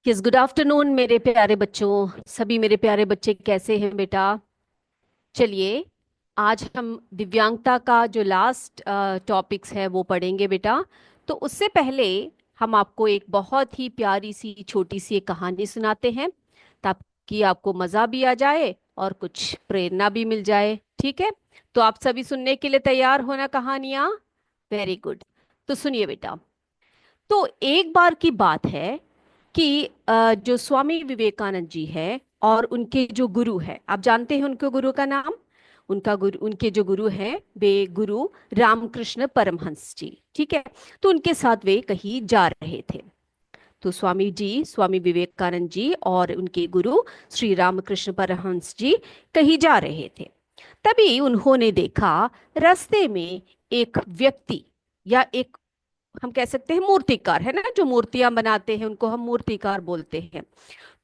किस good afternoon मेरे प्यारे बच्चों। सभी मेरे प्यारे बच्चे कैसे हैं बेटा? चलिए, आज हम दिव्यांगता का जो लास्ट टॉपिक्स है वो पढ़ेंगे बेटा। तो उससे पहले हम आपको एक बहुत ही प्यारी सी छोटी सी एक कहानी सुनाते हैं, ताकि आपको मज़ा भी आ जाए और कुछ प्रेरणा भी मिल जाए। ठीक है? तो आप सभी सुनने के लिए तैयार हो ना कहानियाँ? Very good. तो सुनिए बेटा। तो एक बार की बात है कि जो स्वामी विवेकानंद जी है और उनके जो गुरु है, आप जानते हैं उनके गुरु का नाम? उनका गुरु, उनके जो गुरु हैं वे गुरु रामकृष्ण परमहंस जी। ठीक है? तो उनके साथ वे कहीं जा रहे थे। तो स्वामी जी, स्वामी विवेकानंद जी और उनके गुरु श्री रामकृष्ण परमहंस जी कहीं जा रहे थे। तभी उन्होंने देखा रास्ते में एक व्यक्ति, या एक, हम कह सकते हैं मूर्तिकार, है ना, जो मूर्तियां बनाते हैं उनको हम मूर्तिकार बोलते हैं।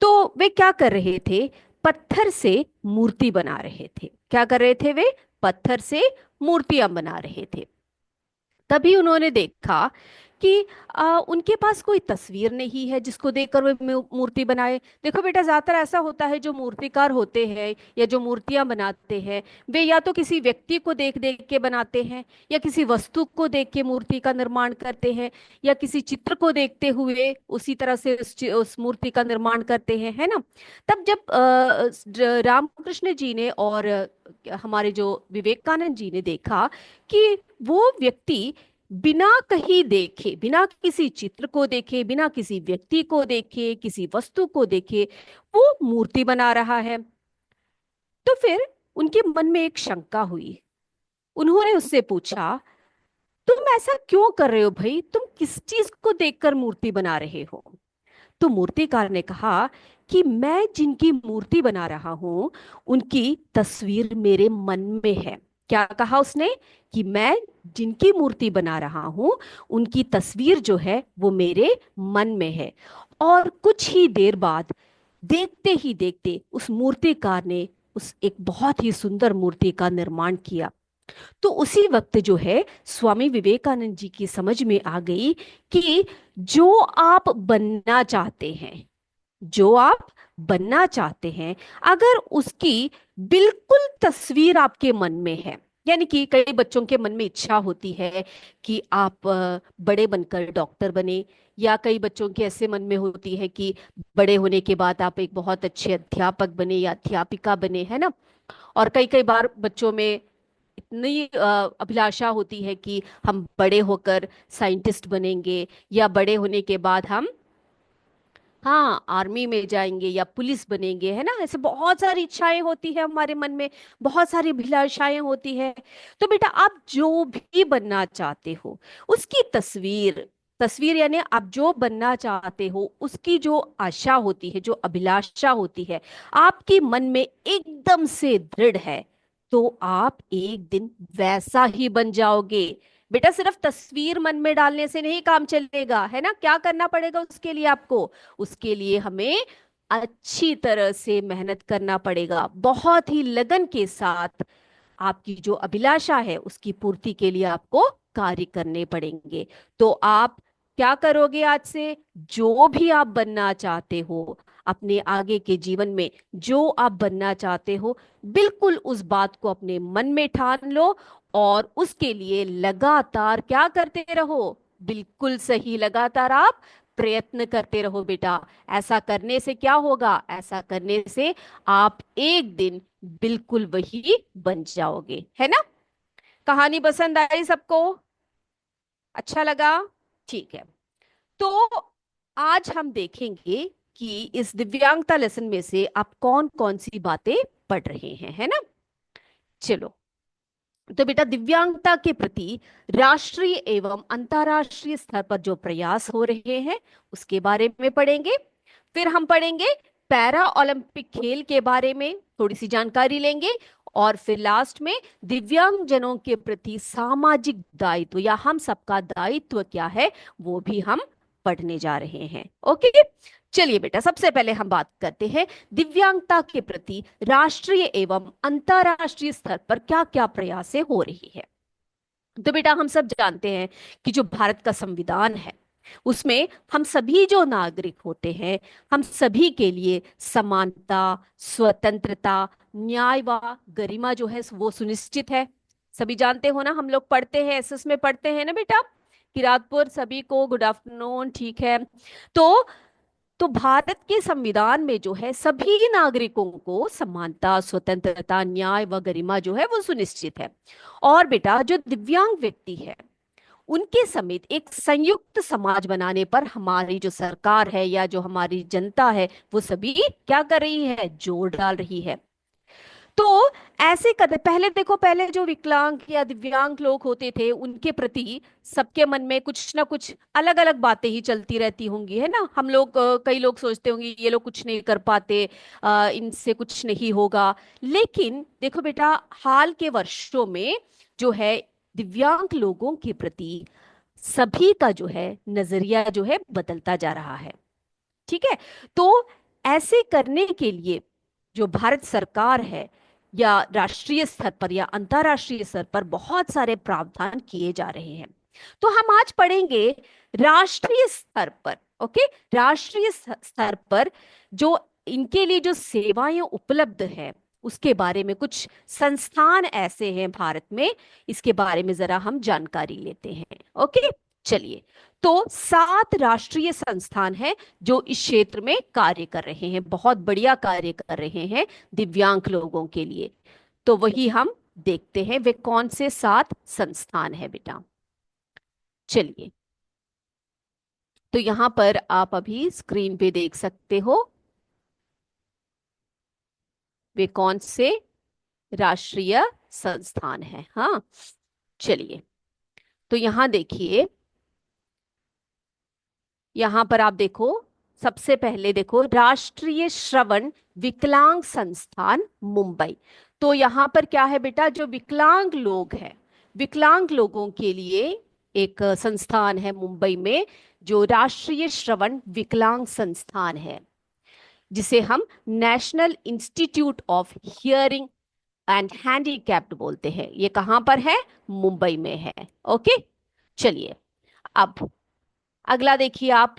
तो वे क्या कर रहे थे? पत्थर से मूर्ति बना रहे थे। क्या कर रहे थे वे? पत्थर से मूर्तियां बना रहे थे। तभी उन्होंने देखा कि उनके पास कोई तस्वीर नहीं है जिसको देखकर वे मूर्ति बनाए। देखो बेटा, ज्यादातर ऐसा होता है, जो मूर्तिकार होते हैं या जो मूर्तियां बनाते हैं, वे या तो किसी व्यक्ति को देख देख के बनाते हैं, या किसी वस्तु को देख के मूर्ति का निर्माण करते हैं, या किसी चित्र को देखते हुए उसी तरह से उस मूर्ति का निर्माण करते हैं, है ना। तब जब रामकृष्ण जी ने और हमारे जो विवेकानंद जी ने देखा कि वो व्यक्ति बिना कहीं देखे, बिना किसी चित्र को देखे, बिना किसी व्यक्ति को देखे, किसी वस्तु को देखे, वो मूर्ति बना रहा है, तो फिर उनके मन में एक शंका हुई। उन्होंने उससे पूछा, तुम ऐसा क्यों कर रहे हो भाई? तुम किस चीज को देखकर मूर्ति बना रहे हो? तो मूर्तिकार ने कहा कि मैं जिनकी मूर्ति बना रहा हूं उनकी तस्वीर मेरे मन में है। क्या कहा उसने? कि मैं जिनकी मूर्ति बना रहा हूं उनकी तस्वीर जो है वो मेरे मन में है। और कुछ ही देर बाद, देखते ही देखते, उस मूर्तिकार ने उस एक बहुत ही सुंदर मूर्ति का निर्माण किया। तो उसी वक्त जो है स्वामी विवेकानंद जी की समझ में आ गई कि जो आप बनना चाहते हैं, जो आप बनना चाहते हैं, अगर उसकी बिल्कुल तस्वीर आपके मन में है, यानी कि कई बच्चों के मन में इच्छा होती है कि आप बड़े बनकर डॉक्टर बने, या कई बच्चों के ऐसे मन में होती है कि बड़े होने के बाद आप एक बहुत अच्छे अध्यापक बने या अध्यापिका बने, है ना। और कई कई बार बच्चों में इतनी अभिलाषा होती है कि हम बड़े होकर साइंटिस्ट बनेंगे, या बड़े होने के बाद हम, हाँ, आर्मी में जाएंगे या पुलिस बनेंगे, है ना। ऐसे बहुत सारी इच्छाएं होती है हमारे मन में, बहुत सारी अभिलाषाएं होती है। तो बेटा, आप जो भी बनना चाहते हो उसकी तस्वीर, तस्वीर यानी आप जो बनना चाहते हो उसकी जो आशा होती है, जो अभिलाषा होती है, आपके मन में एकदम से दृढ़ है, तो आप एक दिन वैसा ही बन जाओगे। बेटा, सिर्फ तस्वीर मन में डालने से नहीं काम चलेगा, है ना। क्या करना पड़ेगा उसके लिए आपको? उसके लिए हमें अच्छी तरह से मेहनत करना पड़ेगा, बहुत ही लगन के साथ। आपकी जो अभिलाषा है उसकी पूर्ति के लिए आपको कार्य करने पड़ेंगे। तो आप क्या करोगे आज से? जो भी आप बनना चाहते हो अपने आगे के जीवन में, जो आप बनना चाहते हो, बिल्कुल उस बात को अपने मन में ठान लो, और उसके लिए लगातार क्या करते रहो? बिल्कुल सही, लगातार आप प्रयत्न करते रहो बेटा। ऐसा करने से क्या होगा? ऐसा करने से आप एक दिन बिल्कुल वही बन जाओगे, है ना। कहानी पसंद आई सबको? अच्छा लगा? ठीक है। तो आज हम देखेंगे कि इस दिव्यांगता लेसन में से आप कौन कौन सी बातें पढ़ रहे हैं, है ना। चलो, तो बेटा, दिव्यांगता के प्रति राष्ट्रीय एवं अंतर्राष्ट्रीय स्तर पर जो प्रयास हो रहे हैं उसके बारे में पढ़ेंगे। फिर हम पढ़ेंगे पैरा ओलंपिक खेल के बारे में, थोड़ी सी जानकारी लेंगे। और फिर लास्ट में दिव्यांगजनों के प्रति सामाजिक दायित्व, या हम सबका दायित्व क्या है, वो भी हम पढ़ने जा रहे हैं। ओके, चलिए बेटा, सबसे पहले हम बात करते हैं दिव्यांगता के प्रति राष्ट्रीय एवं अंतर्राष्ट्रीय स्तर पर क्या क्या प्रयासें हो रही है। तो बेटा, हम सब जानते हैं कि जो भारत का संविधान है उसमें हम सभी जो नागरिक होते हैं, हम सभी के लिए समानता, स्वतंत्रता, न्याय व गरिमा जो है वो सुनिश्चित है। सभी जानते हो ना, हम लोग पढ़ते हैं, एसएस में पढ़ते हैं ना बेटा। किरातपुर सभी को गुड आफ्टरनून, ठीक है। तो तो भारत के संविधान में जो है सभी नागरिकों को समानता, स्वतंत्रता, न्याय व गरिमा जो है वो सुनिश्चित है। और बेटा जो दिव्यांग व्यक्ति है उनके समेत एक संयुक्त समाज बनाने पर हमारी जो सरकार है या जो हमारी जनता है वो सभी क्या कर रही है, जोर डाल रही है। तो ऐसे कदम, पहले देखो, पहले जो विकलांग या दिव्यांग लोग होते थे उनके प्रति सबके मन में कुछ ना कुछ अलग अलग बातें ही चलती रहती होंगी, है ना। हम लोग कई लोग सोचते होंगे ये लोग कुछ नहीं कर पाते, इनसे कुछ नहीं होगा। लेकिन देखो बेटा, हाल के वर्षों में जो है दिव्यांग लोगों के प्रति सभी का जो है नजरिया जो है बदलता जा रहा है। ठीक है। तो ऐसे करने के लिए जो भारत सरकार है, या राष्ट्रीय स्तर पर या अंतर्राष्ट्रीय स्तर पर बहुत सारे प्रावधान किए जा रहे हैं। तो हम आज पढ़ेंगे राष्ट्रीय स्तर पर। ओके, राष्ट्रीय स्तर पर जो इनके लिए जो सेवाएं उपलब्ध है उसके बारे में, कुछ संस्थान ऐसे हैं भारत में, इसके बारे में जरा हम जानकारी लेते हैं। ओके, चलिए। तो 7 राष्ट्रीय संस्थान हैं जो इस क्षेत्र में कार्य कर रहे हैं, बहुत बढ़िया कार्य कर रहे हैं दिव्यांग लोगों के लिए। तो वही हम देखते हैं, वे कौन से 7 संस्थान है बेटा। चलिए, तो यहां पर आप अभी स्क्रीन पे देख सकते हो वे कौन से राष्ट्रीय संस्थान है। हाँ, चलिए, तो यहां देखिए, यहां पर आप देखो, सबसे पहले देखो राष्ट्रीय श्रवण विकलांग संस्थान मुंबई। तो यहां पर क्या है बेटा, जो विकलांग लोग हैं, विकलांग लोगों के लिए एक संस्थान है मुंबई में, जो राष्ट्रीय श्रवण विकलांग संस्थान है, जिसे हम national institute of hearing and handicapped बोलते हैं। ये कहां पर है, मुंबई में है। ओके, चलिए, अब अगला देखिए आप।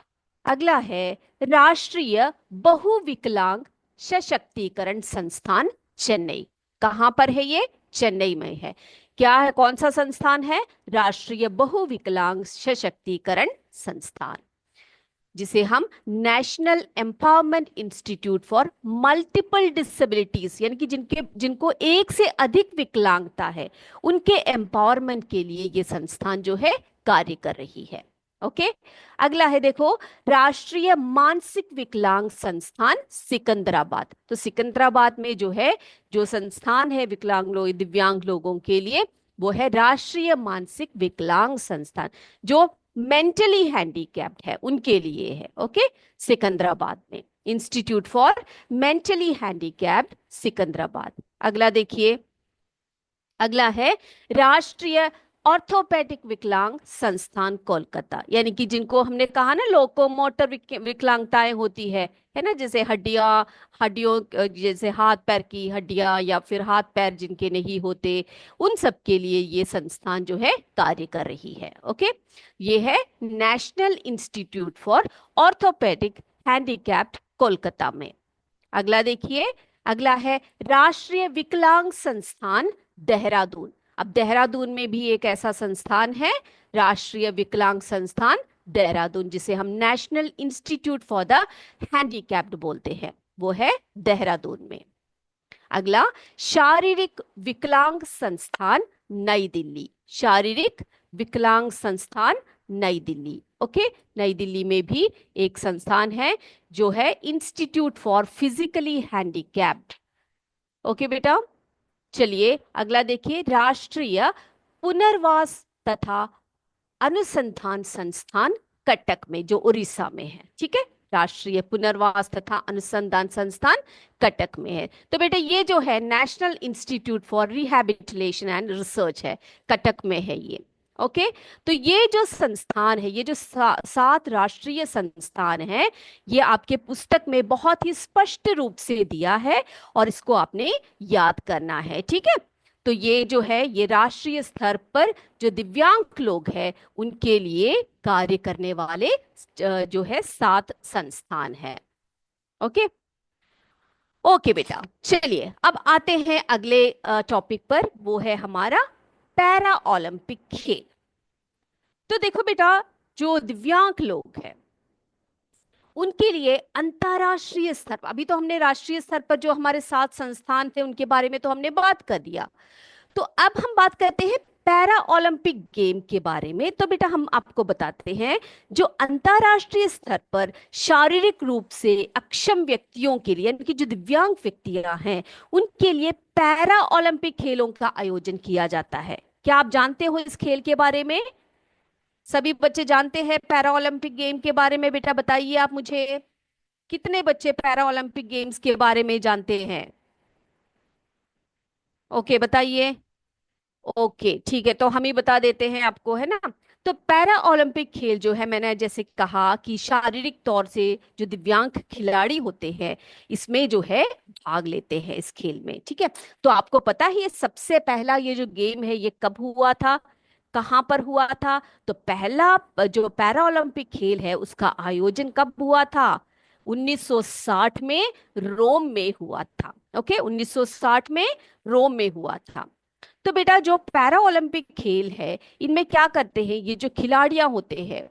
अगला है राष्ट्रीय बहुविकलांग सशक्तिकरण संस्थान चेन्नई। कहां पर है ये, चेन्नई में है। क्या है, कौन सा संस्थान है, राष्ट्रीय बहुविकलांग सशक्तिकरण संस्थान, जिसे हम national empowerment institute for multiple disabilities, यानी कि जिनके जिनको एक से अधिक विकलांगता है उनके एम्पावरमेंट के लिए ये संस्थान जो है कार्य कर रही है। ओके, अगला है देखो राष्ट्रीय मानसिक विकलांग संस्थान सिकंदराबाद। तो सिकंदराबाद में जो है, जो संस्थान है विकलांग लोग, दिव्यांग लोगों के लिए, वो है राष्ट्रीय मानसिक विकलांग संस्थान, जो मेंटली हैंडीकैप्ड है उनके लिए है। ओके, सिकंदराबाद में institute for mentally handicapped Secunderabad. अगला देखिए, अगला है राष्ट्रीय ऑर्थोपेडिक विकलांग संस्थान कोलकाता, यानी कि जिनको हमने कहा ना लोकोमोटर विकलांगताएं होती है ना, जैसे हड्डियां, हड्डियों जैसे हाथ पैर की हड्डियां या फिर हाथ पैर जिनके नहीं होते, उन सब के लिए ये संस्थान जो है कार्य कर रही है। ओके, ये है national institute for orthopaedic handicapped Kolkata में। अगला देखिए, अगला है राष्ट्रीय विकलांग संस्थान देहरादून। अब देहरादून में भी एक ऐसा संस्थान है, राष्ट्रीय विकलांग संस्थान देहरादून, जिसे हम national institute for the handicapped बोलते हैं, वो है देहरादून में। अगला शारीरिक विकलांग संस्थान नई दिल्ली, शारीरिक विकलांग संस्थान नई दिल्ली। ओके, नई दिल्ली में भी एक संस्थान है जो है institute for physically handicapped. Okay बेटा, चलिए अगला देखिए राष्ट्रीय पुनर्वास तथा अनुसंधान संस्थान कटक में, जो उड़ीसा में है। ठीक है, राष्ट्रीय पुनर्वास तथा अनुसंधान संस्थान कटक में है। तो बेटा ये जो है national institute for rehabilitation and research है, कटक में है ये। ओके, तो ये जो संस्थान है, ये जो 7 राष्ट्रीय संस्थान है, ये आपके पुस्तक में बहुत ही स्पष्ट रूप से दिया है और इसको आपने याद करना है। ठीक है, तो ये जो है ये राष्ट्रीय स्तर पर जो दिव्यांग लोग हैं उनके लिए कार्य करने वाले जो है 7 संस्थान है। ओके। ओके बेटा, चलिए अब आते हैं अगले टॉपिक पर, वो है हमारा पैरा ओलंपिक खेल। तो देखो बेटा, जो दिव्यांग लोग हैं उनके लिए अंतर्राष्ट्रीय स्तर पर, अभी तो हमने राष्ट्रीय स्तर पर जो हमारे 7 संस्थान थे उनके बारे में तो हमने बात कर दिया, तो अब हम बात करते हैं पैरा ओलंपिक गेम के बारे में। तो बेटा हम आपको बताते हैं, जो अंतर्राष्ट्रीय स्तर पर शारीरिक रूप से अक्षम व्यक्तियों के लिए, यानी कि जो दिव्यांग व्यक्तियां हैं उनके लिए पैरा ओलंपिक खेलों का आयोजन किया जाता है। क्या आप जानते हो इस खेल के बारे में? सभी बच्चे जानते हैं पैरा ओलंपिक गेम के बारे में? बेटा बताइए आप मुझे, कितने बच्चे पैरा ओलंपिक गेम्स के बारे में जानते हैं? ओके बताइए। ओके ठीक है, तो हम ही बता देते हैं आपको, है ना। तो पैरा ओलंपिक खेल जो है, मैंने जैसे कहा कि शारीरिक तौर से जो दिव्यांग खिलाड़ी होते हैं इसमें जो है भाग लेते हैं इस खेल में, ठीक है। तो आपको पता है ये सबसे पहला ये जो गेम है ये कब हुआ था, कहाँ पर हुआ था? तो पहला जो पैरा ओलंपिक खेल है उसका आयोजन कब हुआ था? 1960 में रोम में हुआ था। ओके, 1960 में रोम में हुआ था। तो बेटा जो पैरा ओलंपिक खेल है इनमें क्या करते हैं, ये जो खिलाड़ियां होते हैं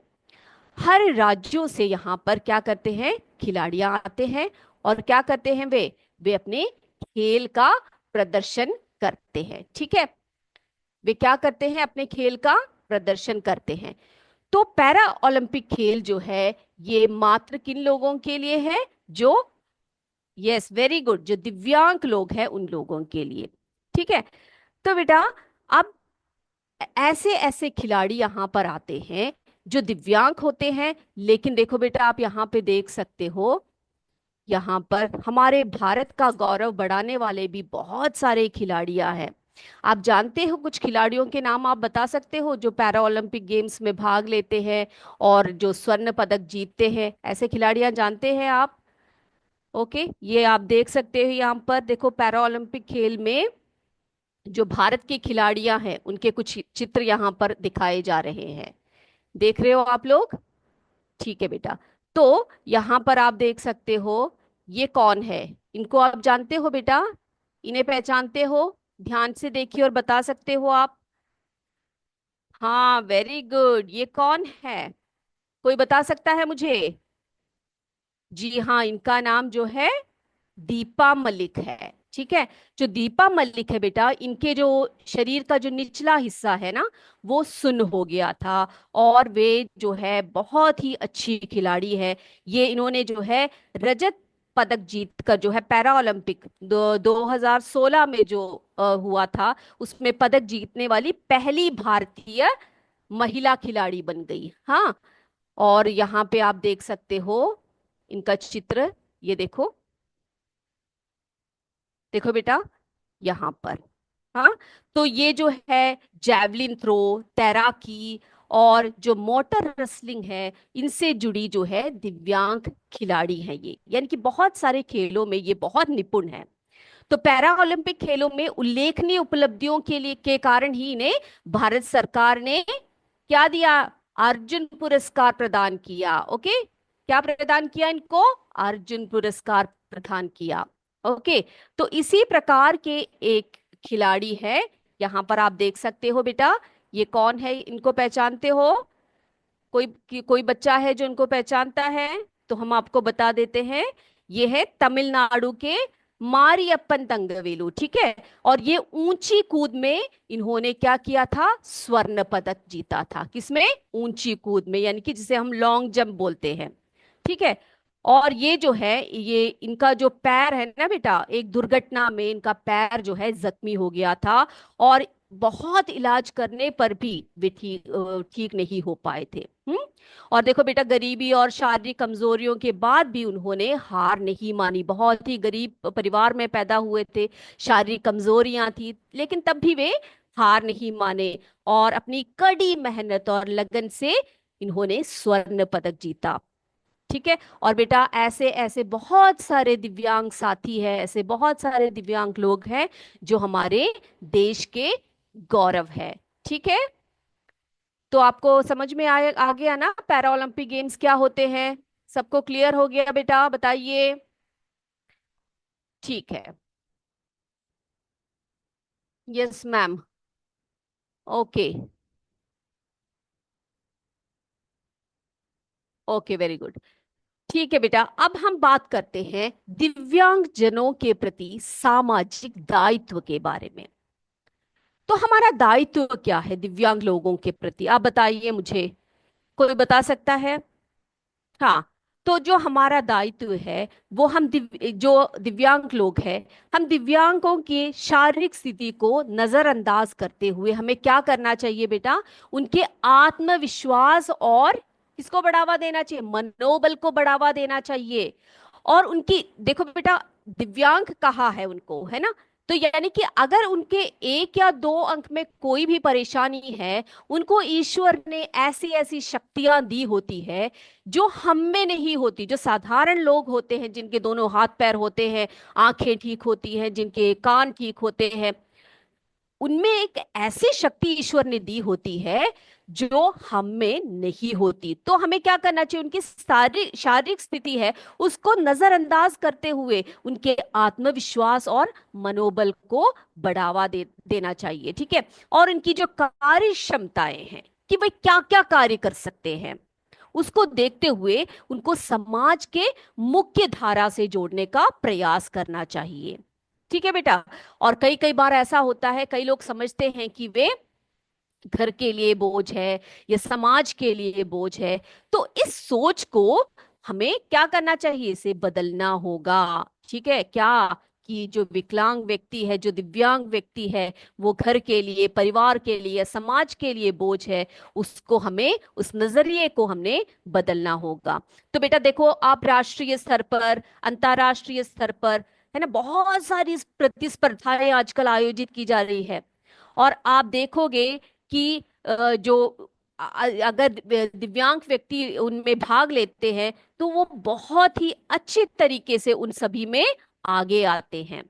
हर राज्यों से यहाँ पर क्या करते हैं, खिलाड़ियां आते हैं और क्या करते हैं, वे अपने खेल का प्रदर्शन करते हैं, ठीक है। वे क्या करते हैं, अपने खेल का प्रदर्शन करते हैं। तो पैरा ओलंपिक खेल जो है ये मात्र किन लोगों के लिए है? जो, यस वेरी गुड, जो दिव्यांग लोग हैं उन लोगों के लिए, ठीक है। तो बेटा अब ऐसे ऐसे खिलाड़ी यहाँ पर आते हैं जो दिव्यांग होते हैं, लेकिन देखो बेटा आप यहाँ पे देख सकते हो, यहाँ पर हमारे भारत का गौरव बढ़ाने वाले भी बहुत सारे खिलाड़ियां हैं। आप जानते हो कुछ खिलाड़ियों के नाम आप बता सकते हो जो पैरा ओलंपिक गेम्स में भाग लेते हैं और जो स्वर्ण पदक जीतते हैं, ऐसे खिलाड़ियां जानते हैं आप? ओके, ये आप देख सकते हो यहाँ पर, देखो पैरा ओलंपिक खेल में जो भारत की खिलाड़ियां हैं उनके कुछ चित्र यहाँ पर दिखाए जा रहे हैं, देख रहे हो आप लोग? ठीक है बेटा। तो यहाँ पर आप देख सकते हो ये कौन है, इनको आप जानते हो बेटा? इन्हें पहचानते हो? ध्यान से देखिए और बता सकते हो आप? हाँ वेरी गुड, ये कौन है, कोई बता सकता है मुझे? जी हाँ, इनका नाम जो है दीपा मलिक है, ठीक है। जो दीपा मलिक है बेटा, इनके जो शरीर का जो निचला हिस्सा है ना वो सुन्न हो गया था, और वे जो है बहुत ही अच्छी खिलाड़ी है। ये इन्होंने जो है रजत पदक जीत कर जो है पैरा ओलंपिक 2016 में जो हुआ था उसमें पदक जीतने वाली पहली भारतीय महिला खिलाड़ी बन गई। हाँ, और यहाँ पे आप देख सकते हो इनका चित्र, ये देखो, देखो बेटा यहाँ पर। हाँ, तो ये जो है जैवलिन थ्रो, तैराकी और जो मोटर रेसलिंग है इनसे जुड़ी जो है दिव्यांग खिलाड़ी हैं ये, यानी कि बहुत सारे खेलों में ये बहुत निपुण है। तो पैरा ओलंपिक खेलों में उल्लेखनीय उपलब्धियों के लिए के कारण ही इन्हें भारत सरकार ने क्या दिया, अर्जुन पुरस्कार प्रदान किया। ओके, क्या प्रदान किया इनको? अर्जुन पुरस्कार प्रदान किया। ओके, तो इसी प्रकार के एक खिलाड़ी है, यहाँ पर आप देख सकते हो बेटा, ये कौन है, इनको पहचानते हो? कोई बच्चा है जो इनको पहचानता है? तो हम आपको बता देते हैं, ये है तमिलनाडु के मारियप्पन तंगवेलु, ठीक है। और ये ऊंची कूद में इन्होंने क्या किया था, स्वर्ण पदक जीता था। किसमें? ऊंची कूद में, यानी कि जिसे हम लॉन्ग जंप बोलते हैं, ठीक है। और ये जो है ये इनका जो पैर है ना बेटा, एक दुर्घटना में इनका पैर जो है जख्मी हो गया था, और बहुत इलाज करने पर भी वे ठीक नहीं हो पाए थे। और देखो बेटा, गरीबी और शारीरिक कमजोरियों के बाद भी उन्होंने हार नहीं मानी, बहुत ही गरीब परिवार में पैदा हुए थे, शारीरिक कमजोरियां थी, लेकिन तब भी वे हार नहीं माने और अपनी कड़ी मेहनत और लगन से इन्होंने स्वर्ण पदक जीता। ठीक है। और बेटा ऐसे ऐसे बहुत सारे दिव्यांग साथी हैं, ऐसे बहुत सारे दिव्यांग लोग हैं जो हमारे देश के गौरव है। ठीक है। तो आपको समझ में आ गया ना पैरा ओलंपिक गेम्स क्या होते हैं? सबको क्लियर हो गया बेटा? बताइए। ठीक है। Yes ma'am. Okay. Okay, very good. ठीक है बेटा, अब हम बात करते हैं दिव्यांग जनों के प्रति सामाजिक दायित्व के बारे में। तो हमारा दायित्व क्या है दिव्यांग लोगों के प्रति, आप बताइए मुझे। कोई बता सकता है? हाँ। तो जो हमारा दायित्व है वो जो दिव्यांग लोग हैं, हम दिव्यांगों की शारीरिक स्थिति को नजरअंदाज करते हुए हमें क्या करना चाहिए बेटा? उनके आत्मविश्वास और किसको बढ़ावा देना चाहिए? मनोबल को बढ़ावा देना चाहिए। और उनकी देखो बेटा, दिव्यांग कहा है उनको, है ना? तो यानी कि अगर उनके एक या दो अंक में कोई भी परेशानी है, उनको ईश्वर ने ऐसी ऐसी शक्तियां दी होती है जो हम में नहीं होती। जो साधारण लोग होते हैं, जिनके दोनों हाथ पैर होते हैं, आंखें ठीक होती हैं, जिनके कान ठीक होते हैं, उनमें एक ऐसी शक्ति ईश्वर ने दी होती है जो हम में नहीं होती। तो हमें क्या करना चाहिए? उनकी सारी शारीरिक स्थिति है उसको नजरअंदाज करते हुए उनके आत्मविश्वास और मनोबल को बढ़ावा देना चाहिए। ठीक है। और उनकी जो कार्य क्षमताएं हैं कि वे क्या क्या कार्य कर सकते हैं, उसको देखते हुए उनको समाज के मुख्य धारा से जोड़ने का प्रयास करना चाहिए। ठीक है बेटा। और कई कई बार ऐसा होता है, कई लोग समझते हैं कि वे घर के लिए बोझ है या समाज के लिए बोझ है। तो इस सोच को हमें क्या करना चाहिए? इसे बदलना होगा। ठीक है क्या? कि जो विकलांग व्यक्ति है, जो दिव्यांग व्यक्ति है, वो घर के लिए, परिवार के लिए, समाज के लिए बोझ है, उसको हमें, उस नजरिए को हमने बदलना होगा। तो बेटा देखो, आप राष्ट्रीय स्तर पर, अंतर्राष्ट्रीय स्तर पर, है ना, बहुत सारी प्रतिस्पर्धाएं आजकल आयोजित की जा रही है। और आप देखोगे कि जो अगर दिव्यांग व्यक्ति उनमें भाग लेते हैं तो वो बहुत ही अच्छे तरीके से उन सभी में आगे आते हैं,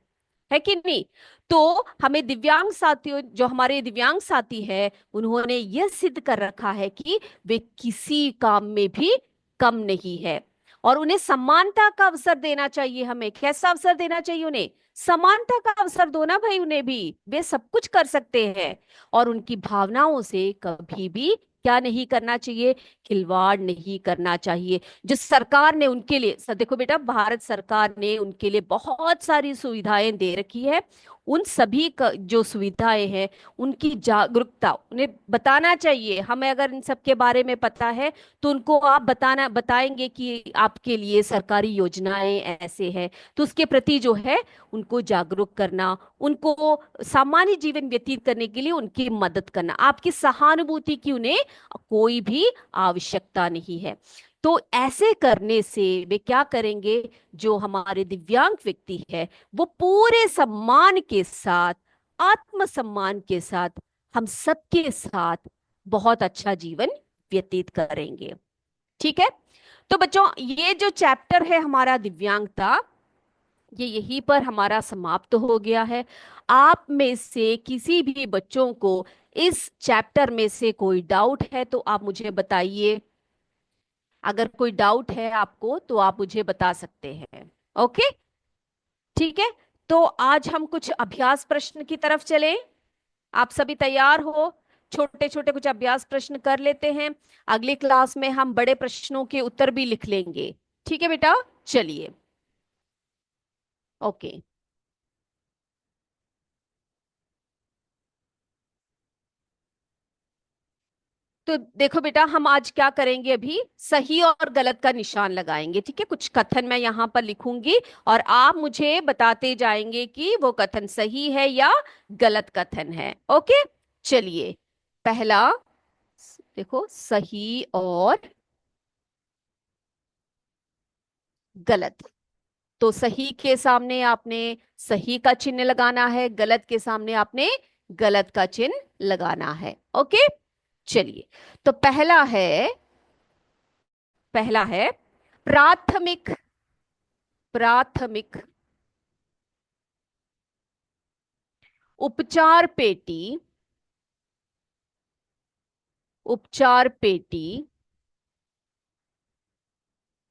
है कि नहीं? तो हमें दिव्यांग साथियों, जो हमारे दिव्यांग साथी है, उन्होंने यह सिद्ध कर रखा है कि वे किसी काम में भी कम नहीं है। और उन्हें समानता का अवसर देना चाहिए। हमें कैसा अवसर देना चाहिए? उन्हें समानता का अवसर दो ना भाई, उन्हें भी, वे सब कुछ कर सकते हैं। और उनकी भावनाओं से कभी भी क्या नहीं करना चाहिए? खिलवाड़ नहीं करना चाहिए। जो सरकार ने उनके लिए देखो बेटा, भारत सरकार ने उनके लिए बहुत सारी सुविधाएं दे रखी है। उन सभी का जो सुविधाएं हैं, उनकी जागरूकता उन्हें बताना चाहिए। हमें अगर इन सब के बारे में पता है तो उनको आप बताएंगे कि आपके लिए सरकारी योजनाएं ऐसे हैं। तो उसके प्रति जो है उनको जागरूक करना, उनको सामान्य जीवन व्यतीत करने के लिए उनकी मदद करना, आपकी सहानुभूति की उन्हें कोई भी आवश्यकता नहीं है। तो ऐसे करने से वे क्या करेंगे? जो हमारे दिव्यांग व्यक्ति है, वो पूरे सम्मान के साथ, आत्मसम्मान के साथ, हम सबके साथ बहुत अच्छा जीवन व्यतीत करेंगे। ठीक है। तो बच्चों, ये जो चैप्टर है हमारा दिव्यांगता, ये यहीं पर हमारा समाप्त हो गया है। आप में से किसी भी बच्चों को इस चैप्टर में से कोई डाउट है तो आप मुझे बताइए। अगर कोई डाउट है आपको तो आप मुझे बता सकते हैं। ओके। ठीक है। तो आज हम कुछ अभ्यास प्रश्न की तरफ चलें। आप सभी तैयार हो? छोटे छोटे कुछ अभ्यास प्रश्न कर लेते हैं। अगली क्लास में हम बड़े प्रश्नों के उत्तर भी लिख लेंगे। ठीक है बेटा? चलिए। ओके। तो देखो बेटा, हम आज क्या करेंगे? अभी सही और गलत का निशान लगाएंगे। ठीक है। कुछ कथन मैं यहाँ पर लिखूंगी और आप मुझे बताते जाएंगे कि वो कथन सही है या गलत कथन है। ओके। चलिए। पहला, देखो, सही और गलत। तो सही के सामने आपने सही का चिन्ह लगाना है, गलत के सामने आपने गलत का चिन्ह लगाना है। ओके। चलिए। तो पहला है, प्राथमिक प्राथमिक उपचार पेटी, उपचार पेटी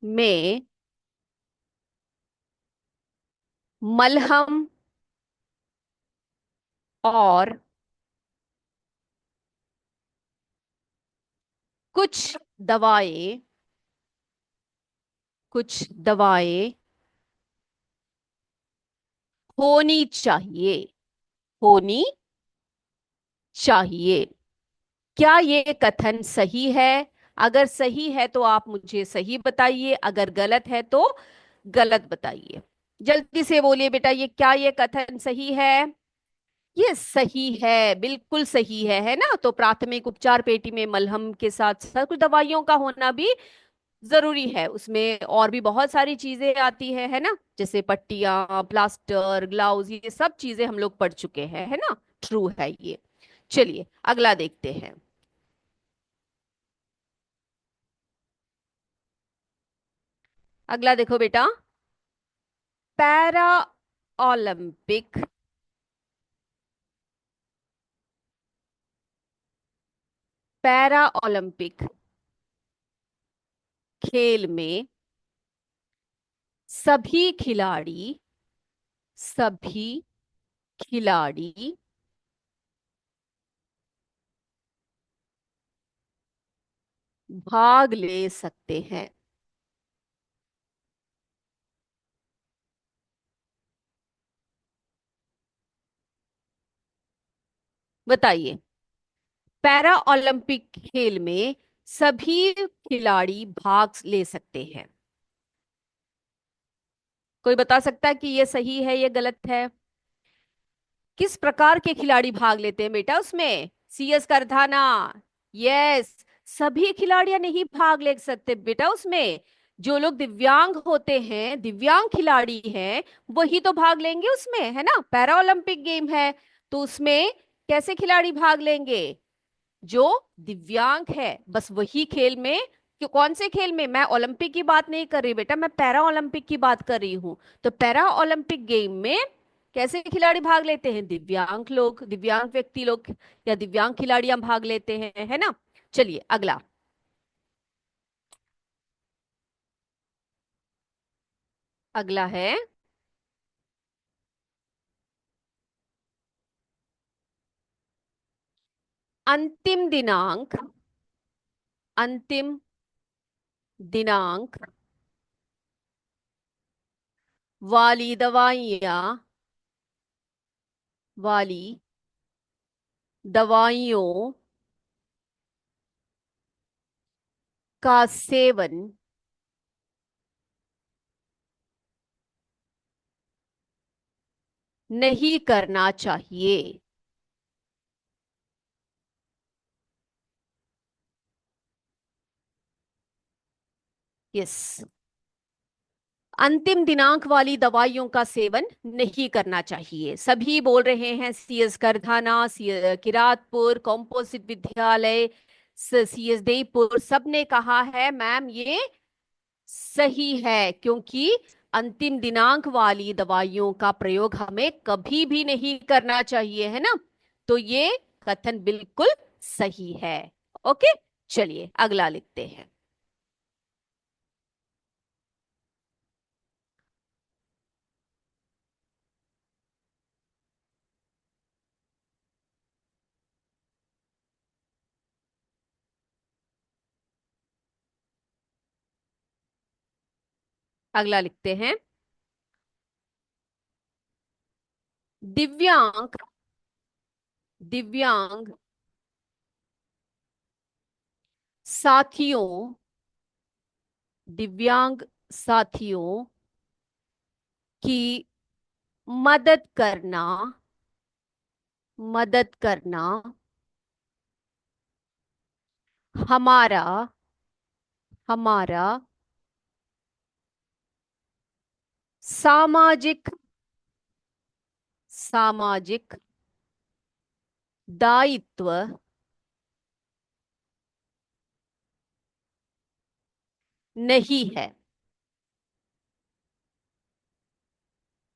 में मलहम और कुछ दवाएं, कुछ दवाएं होनी चाहिए, होनी चाहिए। क्या ये कथन सही है? अगर सही है तो आप मुझे सही बताइए, अगर गलत है तो गलत बताइए। जल्दी से बोलिए बेटा, ये क्या ये कथन सही है? ये सही है, बिल्कुल सही है ना? तो प्राथमिक उपचार पेटी में मलहम के साथ साथ कुछ दवाइयों का होना भी जरूरी है। उसमें और भी बहुत सारी चीजें आती है ना? जैसे पट्टियां, प्लास्टर, ग्लाउज, ये सब चीजें हम लोग पढ़ चुके हैं, है ना? ट्रू है ये। चलिए अगला देखते हैं। अगला देखो बेटा, पैरा ओलंपिक, पैरा ओलंपिक खेल में सभी खिलाड़ी, सभी खिलाड़ी भाग ले सकते हैं। बताइए, पैरा ओलंपिक खेल में सभी खिलाड़ी भाग ले सकते हैं। कोई बता सकता है कि ये सही है ये गलत है? किस प्रकार के खिलाड़ी भाग लेते हैं बेटा उसमें? सीएस करधाना। यस, सभी खिलाड़ियां नहीं भाग ले सकते बेटा उसमें। जो लोग दिव्यांग होते हैं, दिव्यांग खिलाड़ी हैं, वही तो भाग लेंगे उसमें, है ना? पैरा ओलंपिक गेम है, तो उसमें कैसे खिलाड़ी भाग लेंगे? जो दिव्यांग है, बस वही खेल में। कि कौन से खेल में? मैं ओलंपिक की बात नहीं कर रही बेटा, मैं पैरा ओलंपिक की बात कर रही हूँ। तो पैरा ओलंपिक गेम में कैसे खिलाड़ी भाग लेते हैं? दिव्यांग लोग, दिव्यांग व्यक्ति लोग या दिव्यांग खिलाड़ियां भाग लेते हैं, है ना? चलिए अगला। अगला है अंतिम दिनांक, अंतिम दिनांक वाली दवाइयां, वाली दवाइयों का सेवन नहीं करना चाहिए। यस, अंतिम दिनांक वाली दवाइयों का सेवन नहीं करना चाहिए। सभी बोल रहे हैं, सीएस करधाना, किरातपुर कॉम्पोजिट विद्यालय, सीएस देईपुर, सबने कहा है मैम ये सही है, क्योंकि अंतिम दिनांक वाली दवाइयों का प्रयोग हमें कभी भी नहीं करना चाहिए, है ना? तो ये कथन बिल्कुल सही है। ओके, चलिए अगला लिखते हैं। अगला लिखते हैं, दिव्यांग, दिव्यांग साथियों, दिव्यांग साथियों की मदद करना, मदद करना हमारा, हमारा सामाजिक, सामाजिक दायित्व नहीं है।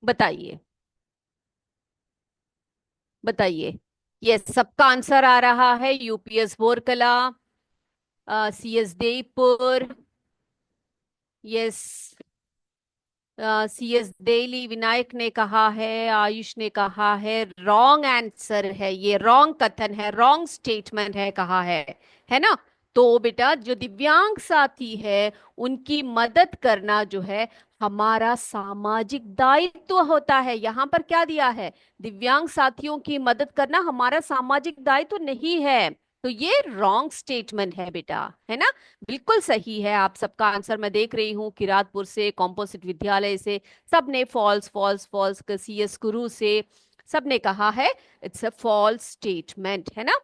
बताइए, बताइए। यस, सबका आंसर आ रहा है। UPS Borkala, CS Deipur. Yes, CS Deli Vinayak ने कहा है, आयुष ने कहा है। रॉन्ग आंसर है, ये रॉन्ग कथन है, रॉन्ग स्टेटमेंट है, कहा है ना। तो बेटा, जो दिव्यांग साथी है उनकी मदद करना जो है हमारा सामाजिक दायित्व होता है। यहाँ पर क्या दिया है? दिव्यांग साथियों की मदद करना हमारा सामाजिक दायित्व नहीं है। तो ये रॉन्ग स्टेटमेंट है बेटा, है ना। बिल्कुल सही है। आप सबका आंसर मैं देख रही हूँ, किरातपुर से, कॉम्पोजिट विद्यालय से, सबने फॉल्स फॉल्स फॉल्स, सीएस गुरु से सबने कहा है इट्स अ फॉल्स स्टेटमेंट, है ना।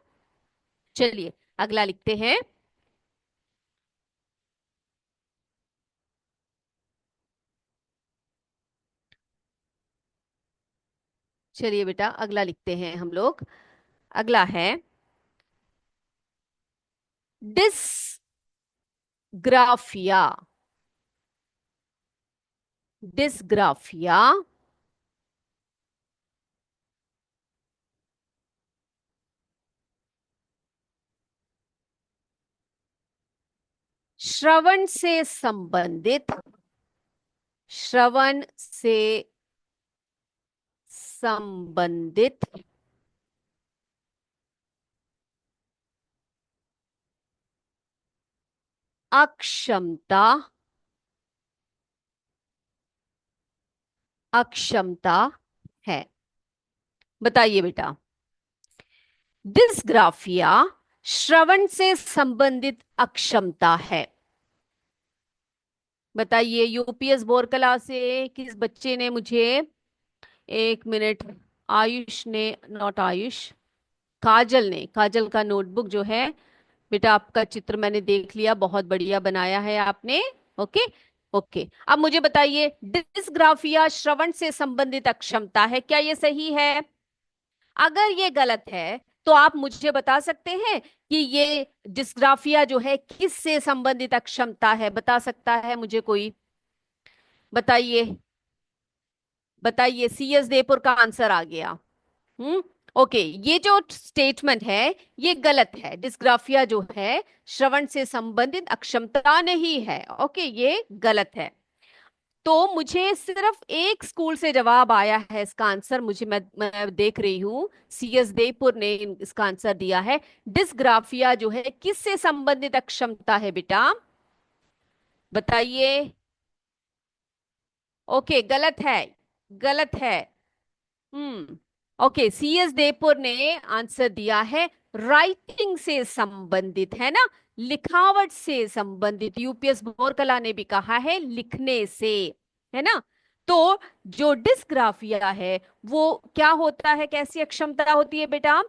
चलिए अगला लिखते हैं। चलिए बेटा, अगला लिखते हैं हम लोग। अगला है डिसग्राफिया। डिसग्राफिया श्रवण से संबंधित, श्रवण से संबंधित अक्षमता, अक्षमता है। बताइए बेटा, डिस्ग्राफिया श्रवण से संबंधित अक्षमता है। बताइए, यूपीएस बोरकला से किस बच्चे ने मुझे, एक मिनट, आयुष ने, नॉट आयुष, काजल ने, काजल का नोटबुक जो है बेटा, आपका चित्र मैंने देख लिया, बहुत बढ़िया बनाया है आपने। Okay, okay. अब मुझे बताइए, डिस्ग्राफिया श्रवण से संबंधित अक्षमता है, क्या ये सही है? अगर ये गलत है तो आप मुझे बता सकते हैं कि ये डिस्ग्राफिया जो है किस से संबंधित अक्षमता है? बता सकता है मुझे कोई? बताइए, बताइए। सीएस देपुर का आंसर आ गया। हम्म। ओके, ये जो स्टेटमेंट है ये गलत है। डिस्ग्राफिया जो है श्रवण से संबंधित अक्षमता नहीं है। ओके, ये गलत है। तो मुझे सिर्फ एक स्कूल से जवाब आया है इसका आंसर, मुझे मैं देख रही हूँ, सीएस देवपुर ने इसका आंसर दिया है। डिस्ग्राफिया जो है किससे संबंधित अक्षमता है बेटा? बताइए। ओके, गलत है, गलत है। हम्म। ओके, सीएस देवपुर ने आंसर दिया है राइटिंग से संबंधित, है ना, लिखावट से संबंधित। यूपीएस बोरकला ने भी कहा है लिखने से, है ना। तो जो डिस्ग्राफिया है वो क्या होता है, कैसी अक्षमता होती है बेटा?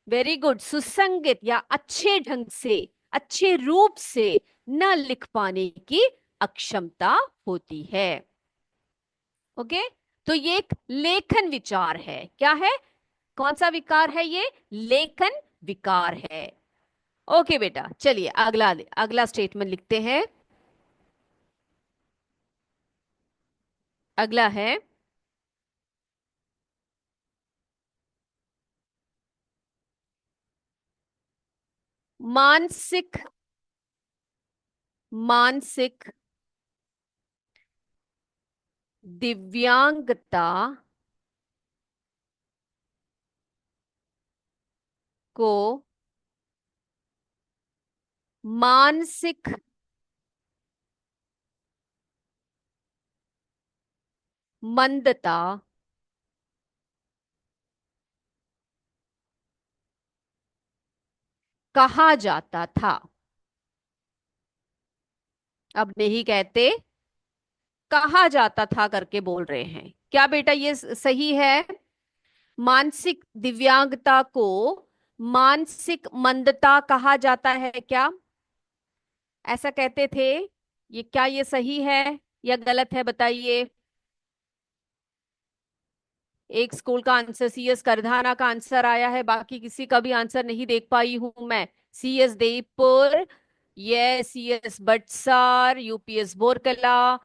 वेरी गुड, सुसंगत या अच्छे ढंग से, अच्छे रूप से न लिख पाने की अक्षमता होती है। ओके, तो ये एक लेखन विचार है। क्या है? कौन सा विकार है ये? लेखन विकार है। ओके बेटा, चलिए अगला, अगला स्टेटमेंट लिखते हैं। अगला है मानसिक, मानसिक दिव्यांगता को मानसिक मंदता कहा जाता था। अब नहीं कहते, कहा जाता था करके बोल रहे हैं। क्या बेटा ये सही है? मानसिक दिव्यांगता को मानसिक मंदता कहा जाता है क्या? ऐसा कहते थे। ये क्या ये सही है या गलत है? बताइए। एक स्कूल का आंसर, सीएस करधाना का आंसर आया है, बाकी किसी का भी आंसर नहीं देख पाई हूं मैं। सीएस देवपुर, ये CS बटसार, UPS Borkala,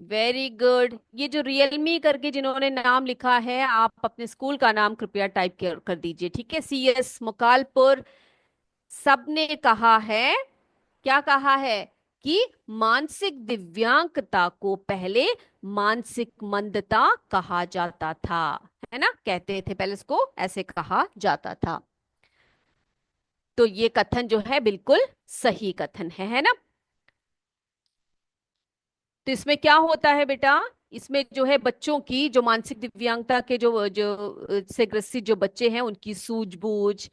very good. ये जो रियलमी करके जिन्होंने नाम लिखा है, आप अपने स्कूल का नाम कृपया टाइप कर दीजिए, ठीक है। CS मुकालपुर। सबने कहा है, क्या कहा है, कि मानसिक दिव्यांगता को पहले मानसिक मंदता कहा जाता था, है ना, कहते थे पहले इसको ऐसे कहा जाता था। तो ये कथन जो है बिल्कुल सही कथन है ना। तो इसमें क्या होता है बेटा, इसमें जो है बच्चों की जो मानसिक दिव्यांगता के जो जो से ग्रसित जो बच्चे हैं, उनकी सूझबूझ,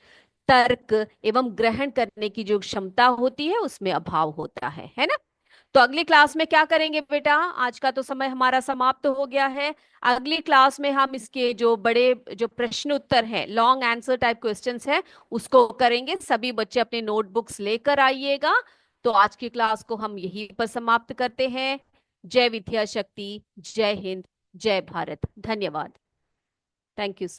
तर्क एवं ग्रहण करने की जो क्षमता होती है उसमें अभाव होता है ना। तो अगली क्लास में क्या करेंगे बेटा, आज का तो समय हमारा समाप्त हो गया है। अगली क्लास में हम इसके जो बड़े जो प्रश्न उत्तर है, लॉन्ग आंसर टाइप क्वेश्चंस है, उसको करेंगे। सभी बच्चे अपने नोटबुक्स लेकर आइएगा। तो आज की क्लास को हम यहीं पर समाप्त करते हैं। जय विद्या शक्ति, जय हिंद, जय भारत। धन्यवाद। Thank you.